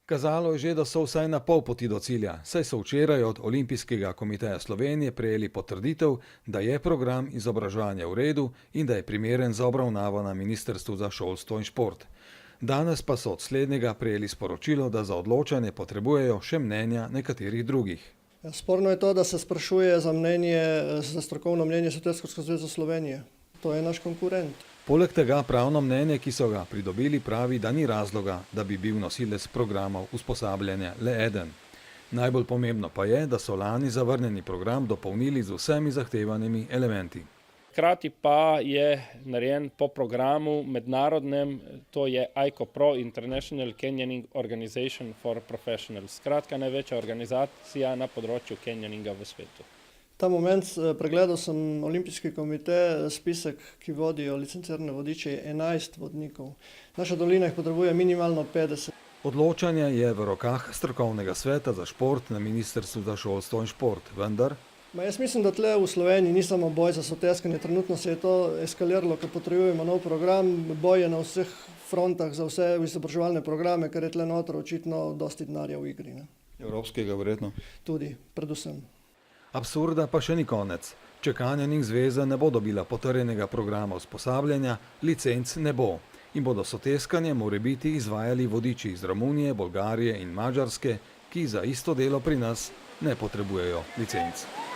Kazalo je že, da so vsaj na pol poti do cilja, saj so včeraj od Olimpijskega komiteja Slovenije prejeli potrditev, da je program izobraževanja v redu in da je primeren za obravnavo na Ministrstvu za šolstvo in šport. Danes pa so od slednjega prejeli sporočilo, da za odločanje potrebujejo še mnenja nekaterih drugih. Sporno je to, da se sprašuje za strokovno mnenje Sotesko zvezo Slovenije. To je naš konkurent. Poleg tega pravno mnenje, ki so ga pridobili, pravi, da ni razloga, da bi bil nosilec programov usposabljanja le eden. Najbolj pomembno pa je, da so lani zavrnjeni program dopolnili z vsemi zahtevanimi elementi. Hkrati pa je narejen po programu mednarodnem, to je ICOPRO, International Canyoning Organization for Professionals. Skratka, največja organizacija na področju canyoninga v svetu. Ta moment pregledal sem Olimpijski komite, spisek, ki vodijo licencirane vodiče, je 11 vodnikov. Naša dolina jih potrebuje minimalno 50. Odločanje je v rokah strokovnega sveta za šport na Ministrstvu za šolstvo in šport, vendar Jaz mislim, da tle v Sloveniji ni samo boj za soteskanje, trenutno se je to eskaliralo, ker potrebujemo nov program, boj je na vseh frontah za vse izobraževalne programe, ker je tle noter očitno dosti denarja v igri. Evropskega verjetno. Tudi, predvsem. Absurda pa še ni konec. Če Canyoning zveza ne bo dobila potrjenega programa usposabljanja, licenc ne bo in bodo soteskanje morebiti izvajali vodiči iz Romunije, Bolgarije in Madžarske, ki za isto delo pri nas ne potrebujejo licenc.